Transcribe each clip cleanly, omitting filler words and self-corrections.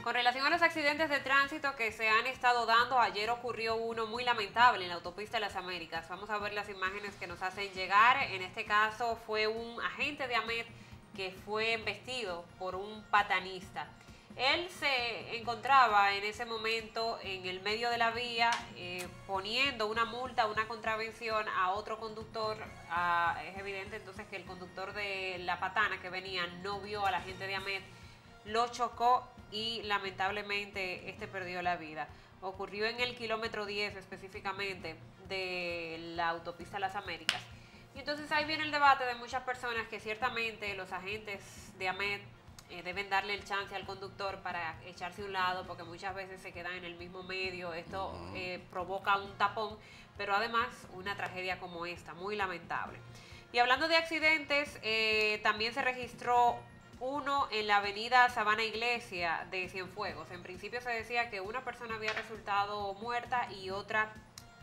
Con relación a los accidentes de tránsito que se han estado dando, ayer ocurrió uno muy lamentable en la autopista de las Américas. Vamos a ver las imágenes que nos hacen llegar. En este caso fue un agente de AMET que fue embestido por un patanista. Él se encontraba en ese momento en el medio de la vía poniendo una multa, una contravención a otro conductor. Es evidente entonces que el conductor de la patana que venía no vio al agente de AMET, lo chocó y lamentablemente este perdió la vida. Ocurrió en el kilómetro 10 específicamente de la autopista Las Américas. Y entonces ahí viene el debate de muchas personas que ciertamente los agentes de AMET deben darle el chance al conductor para echarse a un lado, porque muchas veces se quedan en el mismo medio. Esto provoca un tapón, pero además una tragedia como esta, muy lamentable. Y hablando de accidentes, también se registró uno en la avenida Sabana Iglesia de Cienfuegos. En principio se decía que una persona había resultado muerta y otra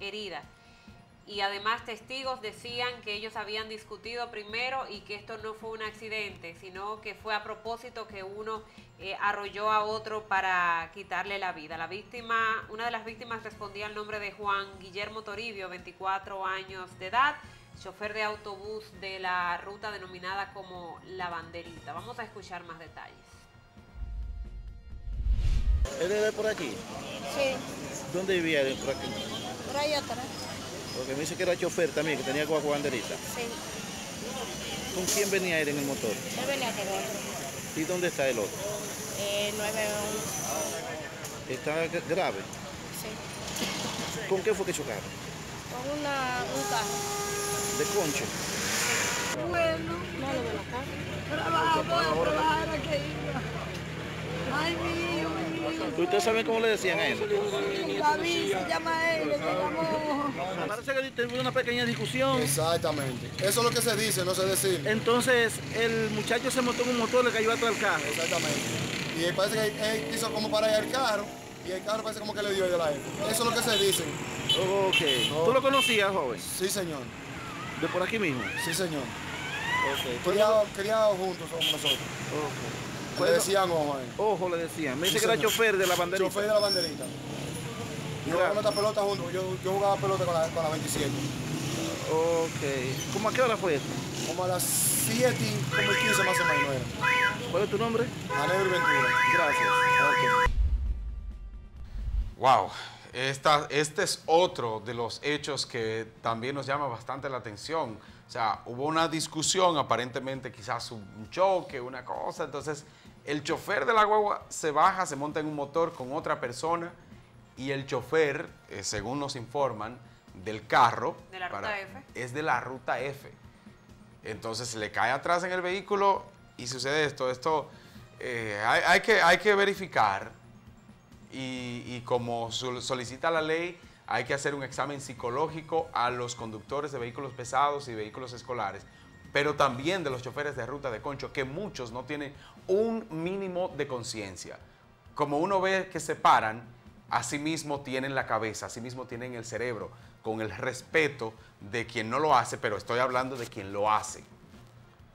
herida. Y además testigos decían que ellos habían discutido primero y que esto no fue un accidente, sino que fue a propósito que uno arrolló a otro para quitarle la vida. La víctima, una de las víctimas respondía al nombre de Juan Guillermo Toribio, 24 años de edad, chofer de autobús de la ruta denominada como La Banderita. Vamos a escuchar más detalles. ¿Él era por aquí? Sí. ¿Dónde vivía él por aquí? Por ahí atrás. Porque me dice que era chofer también, que tenía guagua banderita. Sí. ¿Con quién venía él en el motor? Él venía con otro. ¿Y dónde está el otro? 911. ¿Está grave? Sí. ¿Con qué fue que chocaron? Con un carro. ¿De concho? Bueno. No, lo de la casa. Trabajar aquí. Ay, mío. ¿Ustedes saben cómo le decían a él? David se llama él, le llamó. Parece que tuvo una pequeña discusión. Exactamente. Eso es lo que se dice, no se decir. Entonces, el muchacho se montó en un motor, le cayó atrás del carro. Exactamente. Y parece que él quiso como parar el carro, y el carro parece como que le dio de la él. Eso es lo que se dice. Ok. No. ¿Tú lo conocías, joven? Sí, señor. ¿De por aquí mismo? Sí, señor. Ok. Criados juntos somos nosotros. Ok. Le decían ojo a él. Ojo, le decían. Me dice Sí, que era señor. chofer de la banderita. Chofer de la banderita. Yo jugaba con esta pelota juntos. Yo jugaba pelota con la 27. Ok. ¿Cómo a qué hora fue esto? Como a las 7 y como el 15 más o menos era. ¿Cuál es tu nombre? Alegre Ventura. Gracias. Ok. Wow, este es otro de los hechos que también nos llama bastante la atención. O sea, hubo una discusión, aparentemente quizás un choque, una cosa. Entonces, el chofer de la guagua se baja, se monta en un motor con otra persona y el chofer, según nos informan, del carro. ¿De la ruta F? Es de la ruta F. Entonces, le cae atrás en el vehículo y sucede esto. Hay que verificar. Y como solicita la ley, hay que hacer un examen psicológico a los conductores de vehículos pesados y vehículos escolares, pero también de los choferes de ruta de concho, que muchos no tienen un mínimo de conciencia. Como uno ve que se paran, así mismo tienen la cabeza, así mismo tienen el cerebro, con el respeto de quien no lo hace, pero estoy hablando de quien lo hace.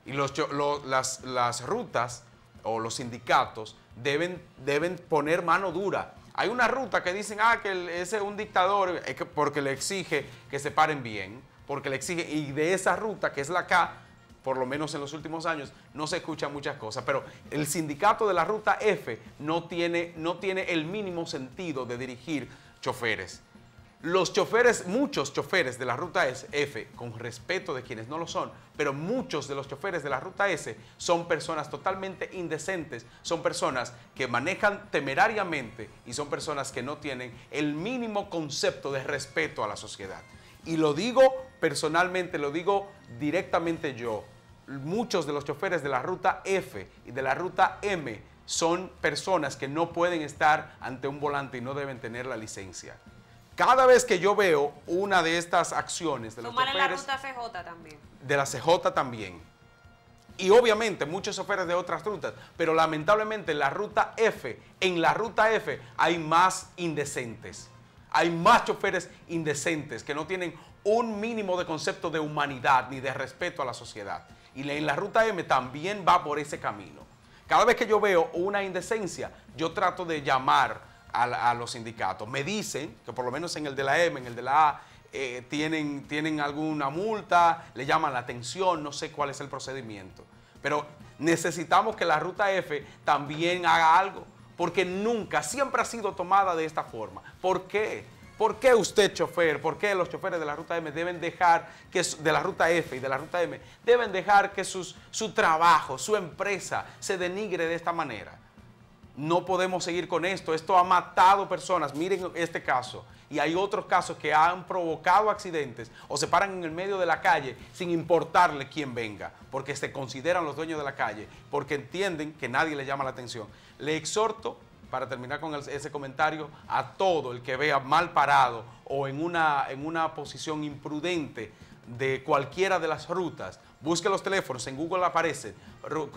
Y las rutas o los sindicatos deben poner mano dura. Hay una ruta que dicen, que ese es un dictador, porque le exige que se paren bien, porque le exige, y de esa ruta, que es la K, por lo menos en los últimos años, no se escuchan muchas cosas, pero el sindicato de la ruta F no tiene el mínimo sentido de dirigir choferes. Los choferes, muchos choferes de la ruta F, con respeto de quienes no lo son, pero muchos de los choferes de la ruta S son personas totalmente indecentes, son personas que manejan temerariamente y son personas que no tienen el mínimo concepto de respeto a la sociedad. Y lo digo personalmente, lo digo directamente yo. Muchos de los choferes de la ruta F y de la ruta M son personas que no pueden estar ante un volante y no deben tener la licencia. Cada vez que yo veo una de estas acciones de los choferes... la ruta CJ también. De la CJ también. Y obviamente muchos choferes de otras rutas, pero lamentablemente en la ruta F hay más indecentes. Hay más choferes indecentes que no tienen un mínimo de concepto de humanidad ni de respeto a la sociedad. Y en la ruta M también va por ese camino. Cada vez que yo veo una indecencia, yo trato de llamar a los sindicatos. Me dicen que por lo menos en el de la M, en el de la A, tienen alguna multa, le llaman la atención, no sé cuál es el procedimiento. Pero necesitamos que la Ruta F también haga algo, porque nunca, siempre ha sido tomada de esta forma. ¿Por qué? ¿Por qué usted, chofer, por qué los choferes de la Ruta M deben dejar, de la Ruta F y de la Ruta M, deben dejar que su trabajo, su empresa se denigre de esta manera? No podemos seguir con esto. Esto ha matado personas. Miren este caso. Y hay otros casos que han provocado accidentes o se paran en el medio de la calle sin importarle quién venga, porque se consideran los dueños de la calle, porque entienden que nadie le llama la atención. Le exhorto, para terminar con ese comentario, a todo el que vea mal parado o en una posición imprudente de cualquiera de las rutas, busque los teléfonos, en Google aparece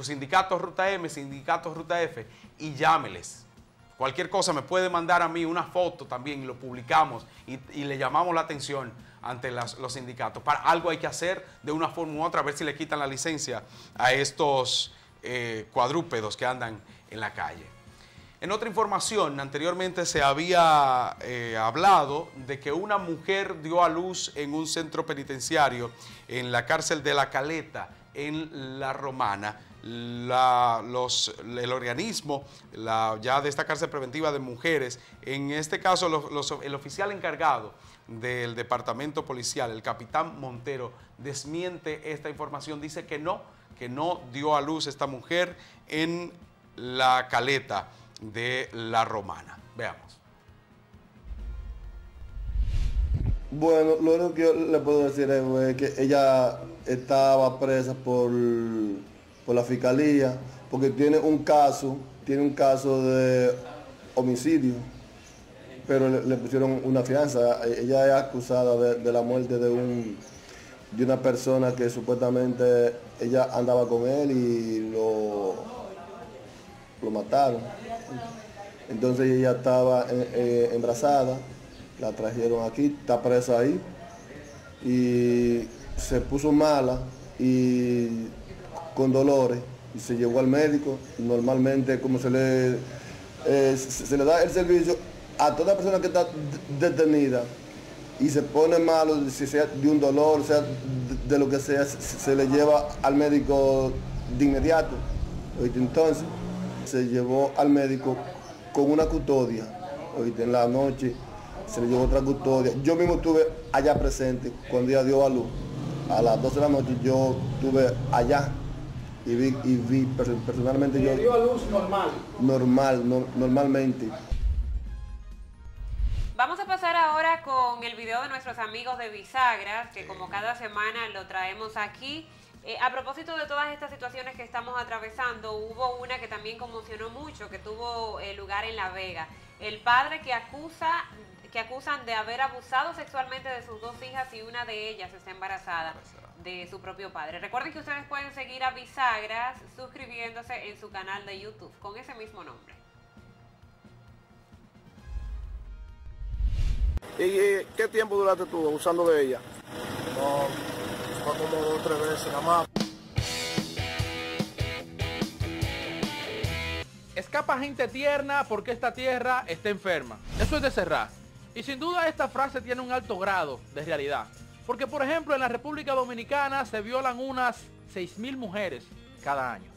Sindicatos Ruta M, Sindicatos Ruta F, y llámeles. Cualquier cosa me puede mandar a mí una foto también y lo publicamos y le llamamos la atención ante los sindicatos. Para algo hay que hacer de una forma u otra, a ver si le quitan la licencia a estos cuadrúpedos que andan en la calle. En otra información, anteriormente se había hablado de que una mujer dio a luz en un centro penitenciario en la cárcel de La Caleta, en La Romana. El organismo ya de esta cárcel preventiva de mujeres, en este caso el oficial encargado del departamento policial, el capitán Montero, desmiente esta información, dice que no dio a luz esta mujer en La Caleta de La Romana. Veamos. Bueno, lo único que yo le puedo decir es que ella estaba presa por la fiscalía porque tiene un caso de homicidio, pero le pusieron una fianza. Ella es acusada de la muerte de una persona que supuestamente ella andaba con él y lo mataron. Entonces ella estaba embarazada, la trajeron aquí, está presa ahí y se puso mala y con dolores y se llevó al médico. Normalmente, como se le da el servicio a toda persona que está detenida y se pone malo, si sea de un dolor, sea de lo que sea, se le lleva al médico de inmediato. Entonces se llevó al médico con una custodia. En la noche se le llevó otra custodia. Yo mismo estuve allá presente cuando ella dio a luz. A las 12 de la noche yo estuve allá y vi personalmente. ¿Y dio a luz normal? Normalmente. Vamos a pasar ahora con el video de nuestros amigos de Bisagra, que como cada semana lo traemos aquí. A propósito de todas estas situaciones que estamos atravesando, hubo una que también conmocionó mucho, que tuvo lugar en La Vega. El padre que acusan de haber abusado sexualmente de sus dos hijas y una de ellas está embarazada de su propio padre. Recuerden que ustedes pueden seguir a Bisagras suscribiéndose en su canal de YouTube con ese mismo nombre. ¿Y qué tiempo duraste tú abusando de ella? No, fue como 2 o 3 veces nada más. Escapa gente tierna porque esta tierra está enferma. Eso es de cerrar. Y sin duda esta frase tiene un alto grado de realidad. Porque por ejemplo en la República Dominicana se violan unas 6.000 mujeres cada año.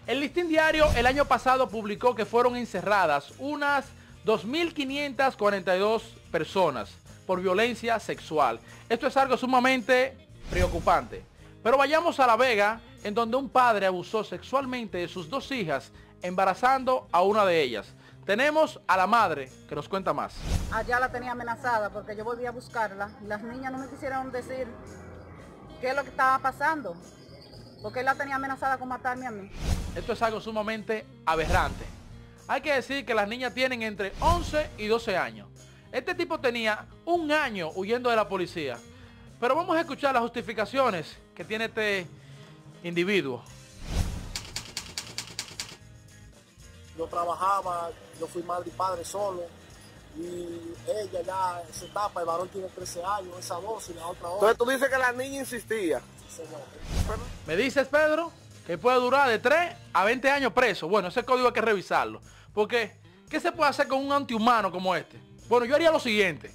El Listín Diario el año pasado publicó que fueron encerradas unas 2.542 personas por violencia sexual. Esto es algo sumamente preocupante. Pero vayamos a La Vega, en donde un padre abusó sexualmente de sus 2 hijas, embarazando a una de ellas. Tenemos a la madre que nos cuenta más. Allá la tenía amenazada porque yo volví a buscarla y las niñas no me quisieron decir qué es lo que estaba pasando, porque él la tenía amenazada con matarme a mí. Esto es algo sumamente aberrante. Hay que decir que las niñas tienen entre 11 y 12 años. Este tipo tenía 1 año huyendo de la policía. Pero vamos a escuchar las justificaciones que tiene este individuo. Yo trabajaba, yo fui madre y padre solo y ella ya se tapa, el varón tiene 13 años, esa 2 y la otra 8. Entonces tú dices que la niña insistía. Sí, señor. Me dices, Pedro, que puede durar de 3 a 20 años preso. Bueno, ese código hay que revisarlo. Porque, ¿qué se puede hacer con un antihumano como este? Bueno, yo haría lo siguiente.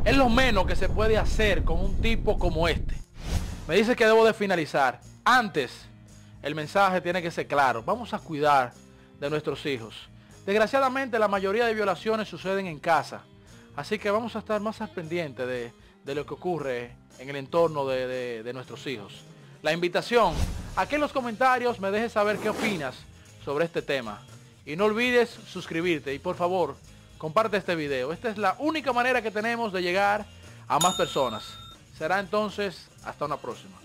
Es lo menos que se puede hacer con un tipo como este. Me dice que debo de finalizar. Antes, el mensaje tiene que ser claro. Vamos a cuidar de nuestros hijos. Desgraciadamente, la mayoría de violaciones suceden en casa. Así que vamos a estar más al pendiente de lo que ocurre en el entorno de nuestros hijos. La invitación a que en los comentarios me dejes saber qué opinas sobre este tema. Y no olvides suscribirte y por favor, comparte este video. Esta es la única manera que tenemos de llegar a más personas. Será entonces hasta una próxima.